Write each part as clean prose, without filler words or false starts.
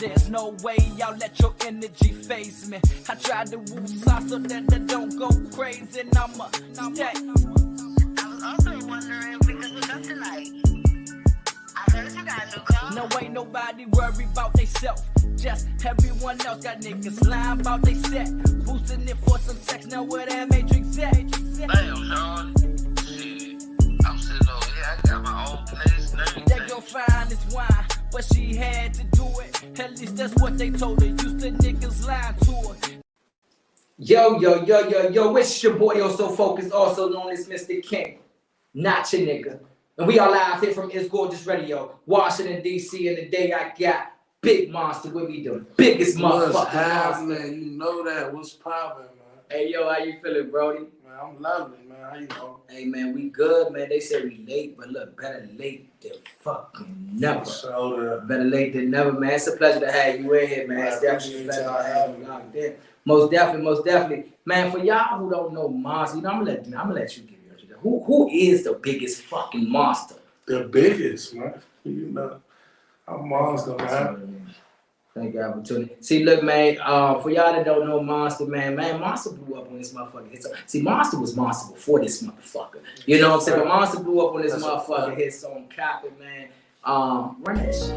There's no way y'all let your energy phase me. I tried to woo sauce so that I don't go crazy, and I'ma stay. I was also wondering because what's up tonight? I heard you got a new car. No, ain't nobody worry about theyself. Just everyone else got niggas lying about they set. Boosting it for some sex, now where that Matrix at? Damn, Sean. Shit. I'm sitting over here, I got my own place and everything. That girl fine as wine, but she had to do it. At least that's what they told her. Used to niggas lying to her. Yo, it's your boy, So Focused, also known as Mr. King. Not your nigga. And we are live here from It's Gorgeous Radio, Washington, D.C. And today I got Big Monster with me, the biggest motherfucker. What's happening? You know that. What's poppin', man? Hey, yo, how you feeling, Brody? Man, I'm lovely, man. How you doing? Hey, man, we good, man. They say we late, but look, better late than fucking never. So, better late than never, man. It's a pleasure to have you in here, man. It's definitely a pleasure to have you locked in. Most definitely. Man, for y'all who don't know Monster, you know, I'm gonna let you give your shit. Who is the biggest fucking monster? the biggest, man. You know, I'm Monster, man. Thank you for the opportunity. See, look, man, for y'all that don't know Monster, man, Monster blew up when this motherfucker hit. See, Monster was Monster before this motherfucker. You know what I'm saying? But Monster blew up when this motherfucker hit some capping, man. Run that shit.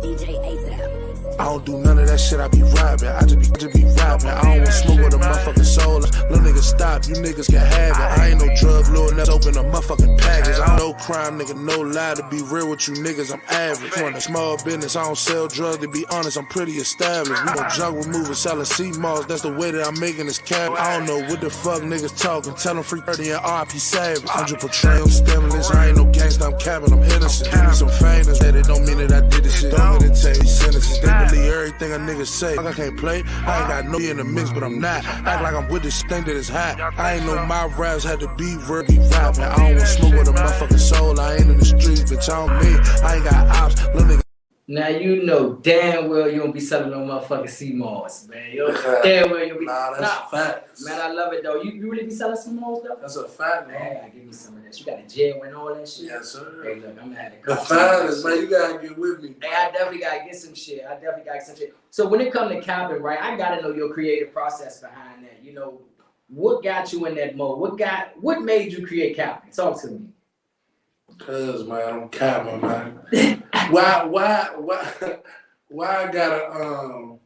DJ ASAP. I don't do none of that shit, I be rapping. I just be rapping. I don't want smoke with a motherfucking soul. Little niggas stop, you niggas can have it. I ain't no drug lord, let's open a motherfucking package. I'm no crime, nigga, no lie. To be real with you niggas, I'm average. Run a small business, I don't sell drugs. To be honest, I'm pretty established. We don't junk remover, selling C-malls. That's the way that I'm making this cap. I don't know what the fuck niggas talking. Tell them free 30 and RP Savage. 100 portrayal stimulus. I ain't no gangsta, I'm capping, I'm innocent. Give me some famous, that it don't mean that I did this shit. Don't get it take me sentences. They believe everything a nigga say. I can't play, I ain't got no in the mix, but I'm not. Act like I'm with this thing that is hot. I ain't know my raps had to be real, be rapping. I don't want smoke with a motherfucking soul. I ain't in the streets, bitch, I don't me. I ain't got ops, little nigga. Now you know damn well you don't be selling no motherfucking C-malls, man. You know damn well you be. Nah, that's facts. Man, I love it though. You really be selling C-malls though? That's a fact, Man, man. gotta give me some of that. You got a gel and all that shit? Yes, sir. Hey, look, I'm gonna have to The finest, man. You gotta get with me. Hey, I definitely gotta get some shit. So when it comes to capping, right, I gotta know your creative process behind that. You know, what got you in that mode? What made you create capping? Talk to me. Cause man, I'm capping, man. Why I gotta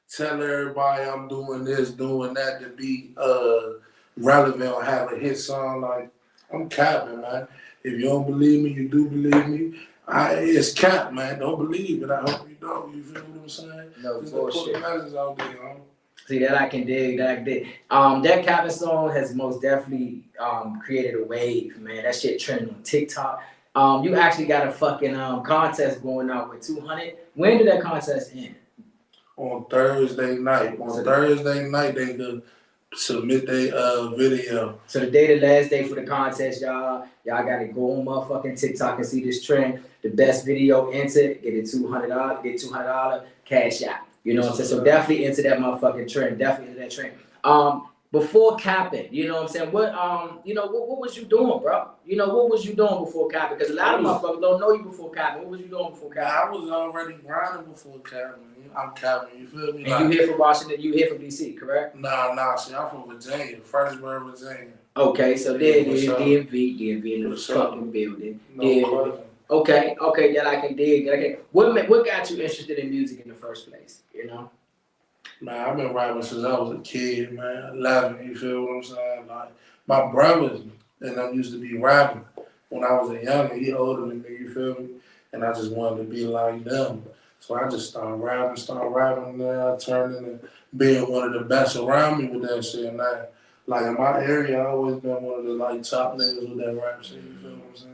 tell everybody I'm doing this, doing that to be relevant or have a hit song? Like, I'm capping, man. If you don't believe me, you do believe me. It's cap, man. Don't believe it. I hope you don't. You feel what I'm saying? No just bullshit. put the message out there, huh? See, that I can dig, that capping song has most definitely created a wave, man. That shit trending on TikTok. You actually got a fucking contest going on with 200. When did that contest end? On Thursday night. On Thursday night, they could submit their video. So the last day for the contest, y'all gotta go on motherfucking TikTok and see this trend. The best video entered, get it $200, get $200 cash out. You know what I'm saying? So definitely into that motherfucking trend. Definitely into that trend. Before capping, you know what I'm saying? What what was you doing, bro? You know, what was you doing before capping? Because a lot of motherfuckers don't know you before capping. What was you doing before capping? I was already grinding before capping. I'm capping, you feel me? And like, you here from Washington, you here from DC, correct? Nah, see, I'm from Virginia, Fredericksburg, Virginia. Okay, so then DMV in the fucking building. No Okay, that I can dig. What got you interested in music in the first place, you know? Man, I've been rapping since I was a kid, man. 11, you feel what I'm saying? Like, my brothers and I used to be rapping when I was a youngin'. He older than me, you feel me? And I just wanted to be like them. So I just started rapping, and then I turned into being one of the best around me with that shit. And like in my area, I always been one of the like top niggas with that rap shit, you feel what I'm saying?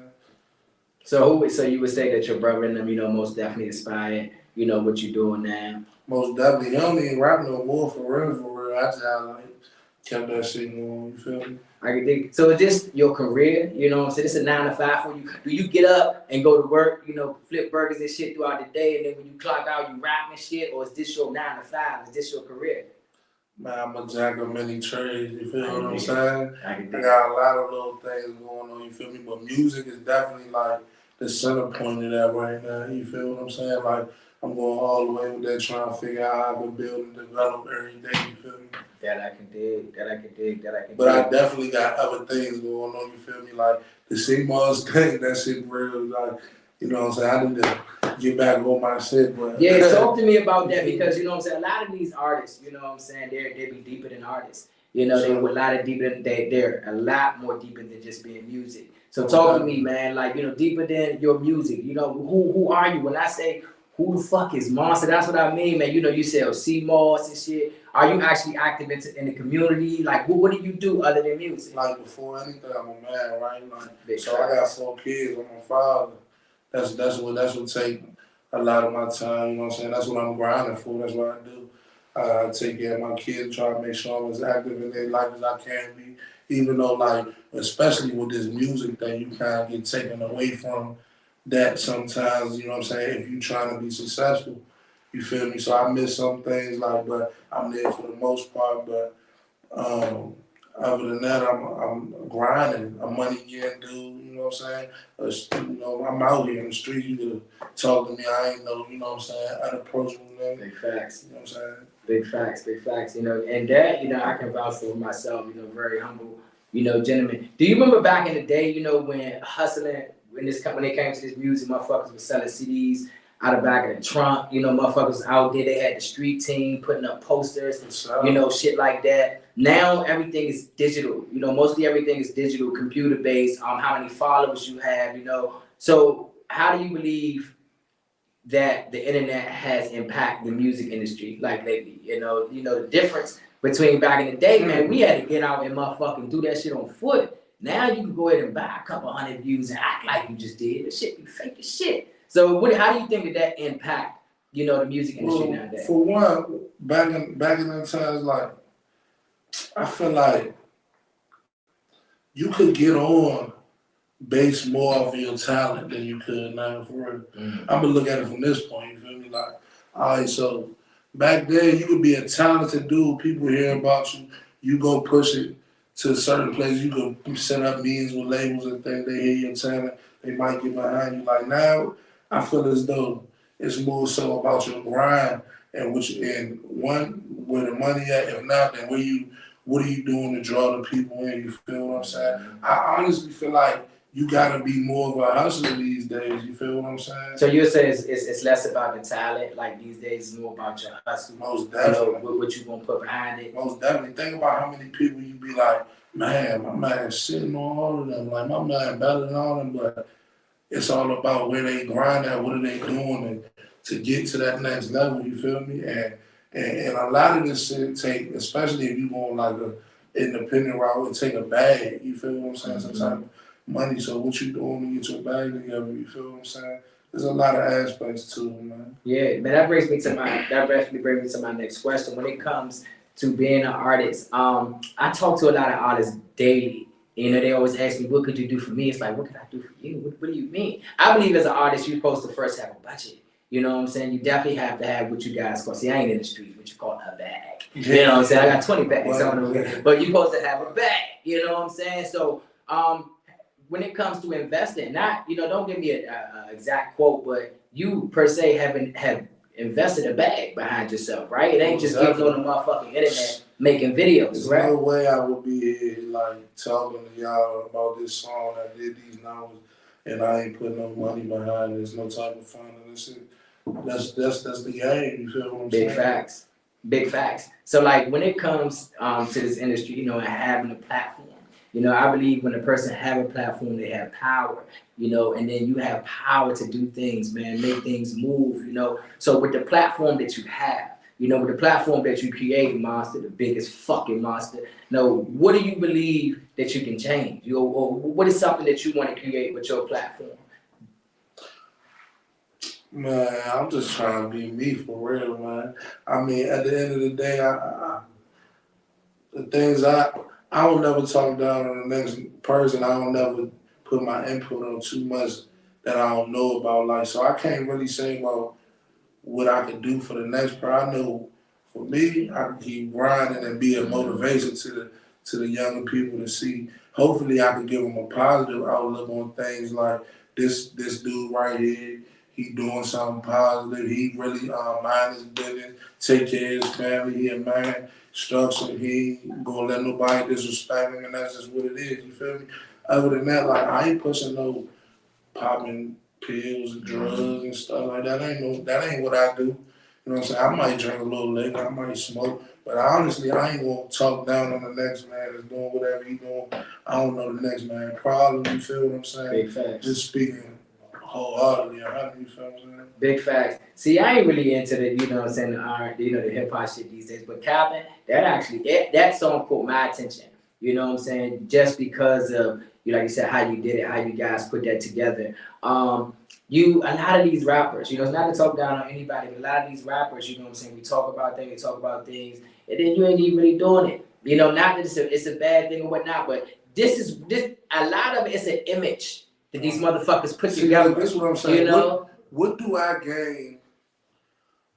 So you would say that your brother and them, you know, most definitely inspired, you know, what you doing now? Most definitely. He don't even rap no more for real. I just like kept that shit going, you feel me? I can think. So is this your career? You know what I'm saying? It's a 9 to 5 for you. Do you get up and go to work, you know, flip burgers and shit throughout the day, and then when you clock out, you rap and shit? Or is this your 9 to 5? Is this your career? Man, I'm a jack of many trades, you feel what I'm dig it. saying? I can I dig got a lot of little things going on, you feel me? But music is definitely like the center point of that right now, you feel what I'm saying? Like, I'm going all the way with that, trying to figure out how to build and develop every day, you feel me? That I can dig. That I can dig. That I can But I dig. definitely got other things going on, you feel me? Like, the CMOS thing, that shit real, like, you know what I'm saying? I need to get back on my shit, but. Yeah, talk to me about that because you know what I'm saying. A lot of these artists, you know what I'm saying, they be deeper than artists. You know, they were a lot of deeper. They're a lot more deeper than just being music. So talk to me, man. Like you know, deeper than your music. You know, who are you? When I say who the fuck is Monster, that's what I mean, man. You know, you sell CMOS and shit. Are you actually active in the community? Like, what do you do other than music? Like before anything, I'm a man, right? Big So I got 4 kids. I'm a father. That's what take a lot of my time. You know what I'm saying? That's what I'm grinding for. That's what I do. I take care of my kids, try to make sure I'm as active in their life as I can be. Even though, like, especially with this music thing, you kind of get taken away from that sometimes. You know what I'm saying? If you trying to be successful, you feel me? So I miss some things, like, but I'm there for the most part. But other than that, I'm grinding. I'm money getting dude. You know what I'm saying? You know, I'm out here in the street. You could talk to me. I ain't no, you know what I'm saying, unapproachable nigga. Big facts. You know what I'm saying? Big facts, big facts. You know, and that, you know, I can vouch for myself. You know, very humble. You know, gentlemen. Do you remember back in the day? You know, when hustling, when it came to this music, motherfuckers was selling CDs out of back of the trunk. You know, motherfuckers out there. They had the street team putting up posters. You know, shit like that. Now everything is digital. You know, mostly everything is digital, computer based. How many followers you have. You know, so how do you believe that the internet has impacted the music industry like lately? You know the difference between back in the day, man, we had to get out and motherfucking do that shit on foot. Now you can go ahead and buy a couple hundred views and act like you just did. The shit be fake as shit. So how do you think that impact, you know, the music industry nowadays? For one, back in the times, like, I feel like you could get on based more off of your talent than you could now, for real. I'm gonna look at it from this point, you feel me? Like, all right, so back then you could be a talented dude, people hear about you, you go push it to a certain place, you could set up meetings with labels and things, they hear your talent, they might get behind you. Like now, I feel as though it's more so about your grind and where the money at, if not, then what are you doing to draw the people in, you feel what I'm saying? I honestly feel like you gotta be more of a hustler these days. You feel what I'm saying? So you're saying it's less about the talent, like these days, it's more about your hustle. Most definitely. You know, what you gonna put behind it. Most definitely. Think about how many people you be like, man, my man's sitting on all of them. Like, my man better than all of them, but it's all about where they grind at, what are they doing and to get to that next level, you feel me? And a lot of this shit take, especially if you go on like a independent route, it take a bag, you feel what I'm saying? Some type of money. So what you doing to get your bag together, you feel what I'm saying? There's a lot of aspects to it, man. Yeah, man, that brings me to my next question. When it comes to being an artist, I talk to a lot of artists daily. You know, they always ask me, what could you do for me? It's like, what could I do for you? What do you mean? I believe as an artist, you're supposed to first have a budget. You know what I'm saying? You definitely have to have what you guys call, see, I ain't in the streets, what you call a bag. You know what I'm saying? I got 20 bags on them, but you're supposed to have a bag. You know what I'm saying? So, when it comes to investing, not, you know, don't give me a exact quote, but you per se have invested a bag behind yourself, right? It ain't just getting on the motherfucking internet making videos, There's right? no way I would be here like talking to y'all about this song. I did these numbers and I ain't putting no money behind it. There's no type of fun in this shit. That's the game, you feel what I'm saying? Big facts. Big facts. So like when it comes to this industry, you know, and having a platform, you know, I believe when a person have a platform, they have power, you know, and then you have power to do things, man, make things move, you know. So with the platform that you have, you know, with the platform that you created, Monster, the biggest fucking monster, you know, what do you believe that you can change? You know, or what is something that you want to create with your platform? Man, I'm just trying to be me for real, man. I mean, at the end of the day, the things I don't never talk down on the next person. I don't never put my input on too much that I don't know about. Like, so I can't really say about what I could do for the next person. I know for me, I can keep grinding and be a motivation to the younger people to see. Hopefully, I can give them a positive outlook on things like this dude right here. He doing something positive. He really mind his business, take care of his family. He a man, structured. He ain't gonna let nobody disrespect him, and that's just what it is. You feel me? Other than that, like I ain't pushing no popping pills and drugs and stuff like that. That ain't what I do. You know what I'm saying? I might drink a little liquor, I might smoke, but honestly, I ain't gonna talk down on the next man that's doing whatever he doing. I don't know the next man problem. You feel what I'm saying? Big facts. Just speaking wholeheartedly. You feel what I'm saying? Big facts. See, I ain't really into the, you know what I'm saying, the hip hop shit these days. But Calvin, that song caught my attention. You know what I'm saying? Just because of, like you said, how you did it, how you guys put that together. A lot of these rappers, you know, it's not to talk down on anybody, but a lot of these rappers, you know what I'm saying, we talk about things, and then you ain't even really doing it. You know, not that it's a bad thing or whatnot, but this a lot of it's an image that these motherfuckers put together. This is what I'm saying. You know? What do I gain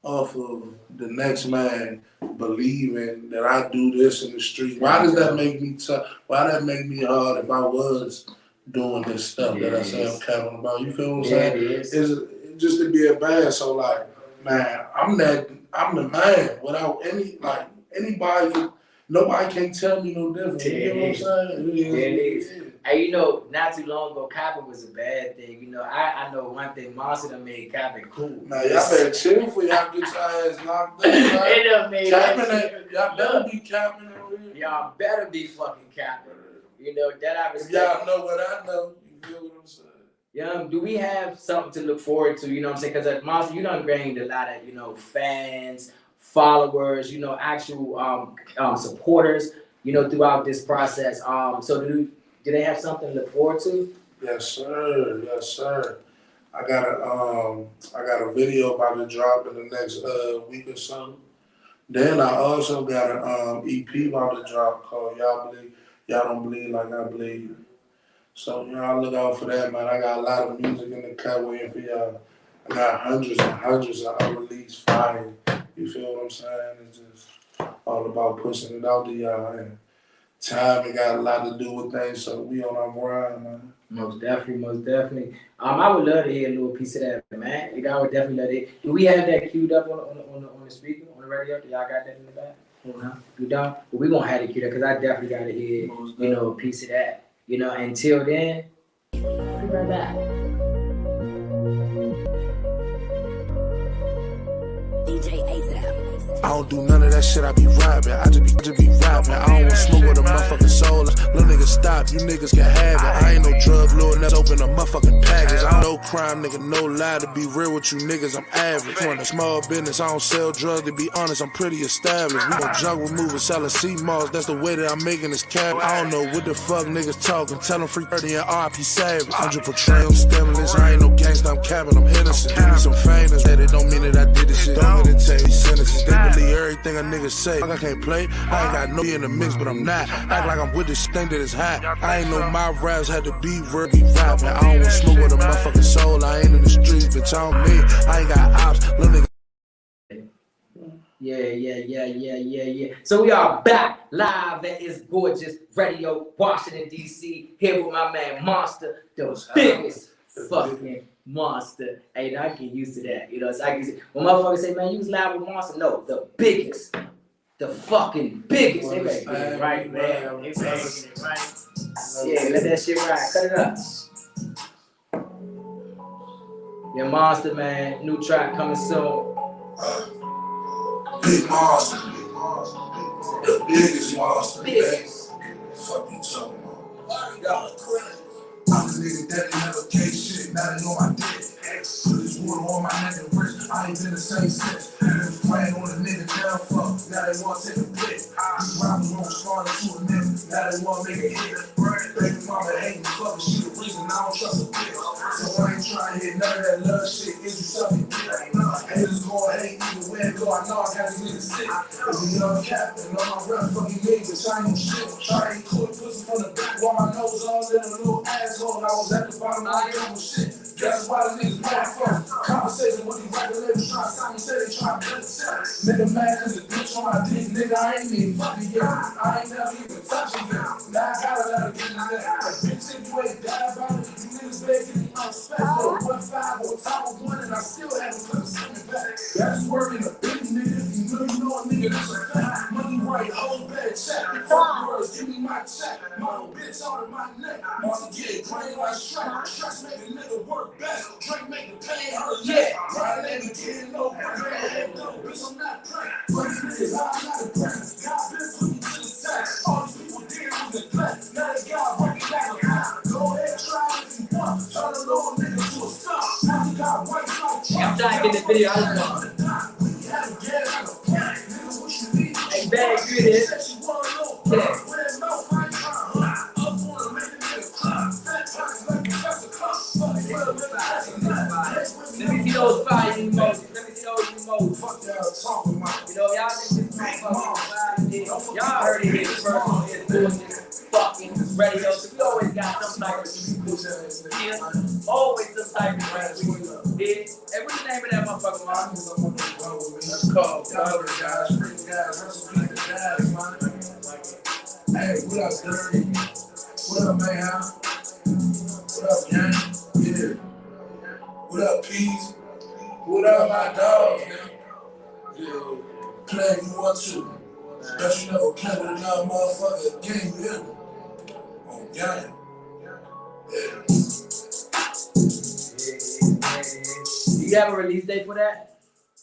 off of the next man believing that I do this in the street? Why does that make me tough? Why that make me hard if I was doing this stuff that I say I'm capping about? You feel what I'm saying? It is. It's just to be a bad. So like, man, I'm the man without anybody. Nobody can tell me no different. You know what I'm saying? It is. And you know, not too long ago, capping was a bad thing. You know, I know one thing, Monster done made capping cool. Man, y'all better chill for y'all get your ass knocked out. It done made Y'all better be capping over here. Y'all better be fucking capping. You know, that I respect. If y'all know what I know, you feel what I'm saying? Young, do we have something to look forward to? You know what I'm saying? Because at Monster, you done gained a lot of, you know, fans, followers, you know, actual supporters, you know, throughout this process. So do they have something to look forward to? Yes, sir. Yes, sir. I got a video about to drop in the next week or so. Then I also got an EP about to drop called Y'all Don't Believe Like I Believe. So, you know, I look out for that, man. I got a lot of music in the cut waiting for y'all. I got hundreds and hundreds of unreleased fire. You feel what I'm saying? It's just all about pushing it out to y'all. And time, it got a lot to do with things, so we on our grind, man. Most definitely. I would love to hear a little piece of that, man. You know, I would definitely love it. Do we have that queued up on the speaker, on the radio? Do y'all got that in the back? No? You don't? But we gonna have it queued up because I definitely gotta hear, you know, a piece of that. You know, until then, be right back. DJ ASAP. I don't do none of that shit, I be rapping. I just be rapping. I don't want smoke with a motherfucking soul. Little niggas stop, you niggas can have it. I ain't no drug lord, let's open a motherfucking package. I'm no crime, nigga, no lie. To be real with you niggas, I'm average. Run a small business, I don't sell drugs. To be honest, I'm pretty established. We gon' jungle moving, selling sea malls. That's the way that I'm making this cap. I don't know what the fuck niggas talking. Tell them free 30 and RP Savage. 100 portrayal stimulus. I ain't no gangster, I'm capping, I'm innocent. Give me some famous, that it don't mean that I did this shit. Don't mean to tell you sentences. They believe everything a nigga say. I can't play, I ain't got no in the mix, but I'm not. Act like I'm with this thing that is hot. I ain't know my raps had to be real, be rapping. I don't want smoke with a motherfucking soul. I ain't in the streets, bitch, I don't mean. I ain't got ops, little nigga. Yeah. So we are back live at It's Gorgeous Radio, Washington, D.C. Here with my man Monster, the biggest fucking monster. Hey, I get used to that. You know, it's like when motherfuckers say, man, you was live with Monster. No, the biggest. The fucking biggest. They better get it right, man. They better get it right. Yeah, let that shit ride. Cut it up. Your Monster, man. New track coming soon. Big monster. The biggest monster. Biggest. Fuck you talking about? Y'all crazy. I'm the nigga that ain't never gave shit, now they know I did. Put this water on my nigga wrist, I ain't been the same since. Was playing on a nigga down fuck, now they wanna take a pic. These rappers won't respond to a nigga, now they wanna make a hit. Baby mama hate me, fucking she the reason I don't trust a bitch. So I ain't trying to hit none of that love shit, is you sucking dick? Haters gon' hate either way, go I know I got these niggas sick. If we young captain, on my rep fucking niggas, I ain't no shit. Try to eat quick pussy from the back while my nose all in a little asshole. I was at the bottom, I ain't no shit. That's why the niggas mad for me. Conversation with these regulators trying to sign me, say they trying to build a check. Nigga mad cause the bitch on my dick, nigga, I ain't even fucking yet. I ain't never even touching yet. Now I gotta let her get in there. Bitch, if you ain't die about it, you niggas better give me my respect. Or 1-5 or top of 1 and I still haven't put a swimming back. That's working a big nigga. If you know a nigga, that's a fact. Money right, whole bad check. Fuck words, give me my check. My old bitch on my neck. Money get green like Shrek. Stress make a nigga work best. Drink make the pain hurt. Yeah, grind ain't getting no work. Bitch, I'm not praying. Fuck niggas, I'm not a prank. God been put me to the test. All these people deal with neglect. Now they got working like a high. Go ahead, try if you want. Turn a little nigga to a star. Now you got white like I'm trying to get the video out of Hey, bag, you it. Yeah. Let me see those fire emojis. Let me see those emojis. Fuck y'all talking about. You know, y'all think this motherfucker, y'all heard it here first on this bullshit fucking radio. So we always got some type of yeah, always some type of radio. Yeah. Hey, what's the name of that motherfucker, man? That's called Dollar Guys, Free Guys, Recipe the Guys, man. Hey, what up, Dirty? What up, man? What up, gang? Yeah. What up, Peas? What up, my dog? Yeah. Play you want to. Bet you never play with another motherfucker again, you hear me? On game. Yeah. You have a release date for that?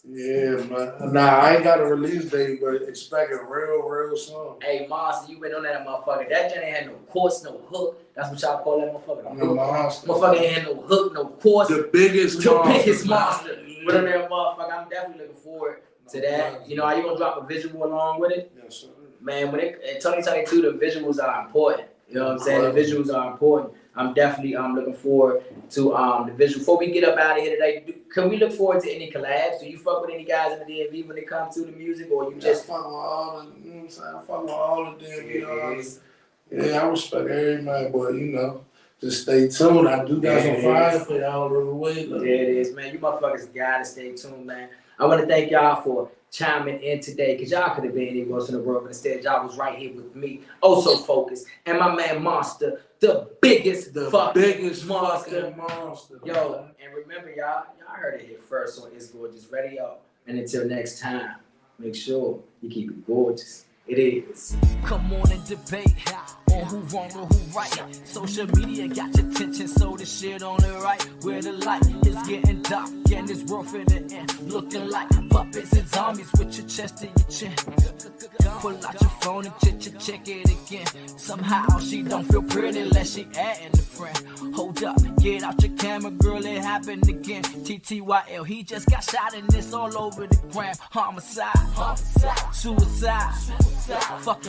Yeah, man. Nah, I ain't got a release date, but expect it real soon. Hey, Monster, you been on that motherfucker. That joint ain't had no course, no hook. That's what y'all call that motherfucker. I'm the monster. Motherfucker ain't had no hook, no course. The biggest monster. But on that motherfucker, I'm definitely looking forward to that. You know, are you gonna drop a visual along with it? Yes, sir. Man, when it in 2022, the visuals are important. You know what I'm saying? The visuals are important. I'm definitely looking forward to the visual. Before we get up out of here today, can we look forward to any collabs? Do you fuck with any guys in the DMV when it comes to the music, or you just fuck with all the, you know what I'm saying? I fuck with all the DMV. Yeah, I respect every man, but you know, just stay tuned. I do got some fire for y'all on the way. There it is, man. You motherfuckers gotta stay tuned, man. I want to thank y'all for chiming in today, because y'all could have been anywhere else in the world, but instead y'all was right here with me, oh so focused, and my man Monster, the biggest monster. Yo, and remember y'all heard it here first on It's Gorgeous Radio, and until next time, make sure you keep it gorgeous. It is. Come on and debate on who wrong or who right. Social media got your attention, so this shit on the right. Where the light is getting dark and this world finna end. Looking like puppets and zombies with your chest to your chin. Pull out your phone and check it again. Somehow she don't feel pretty unless she adding a friend. Hold up, get out your camera, girl, it happened again. TTYL, he just got shot and it's all over the gram. Homicide, suicide. Fuck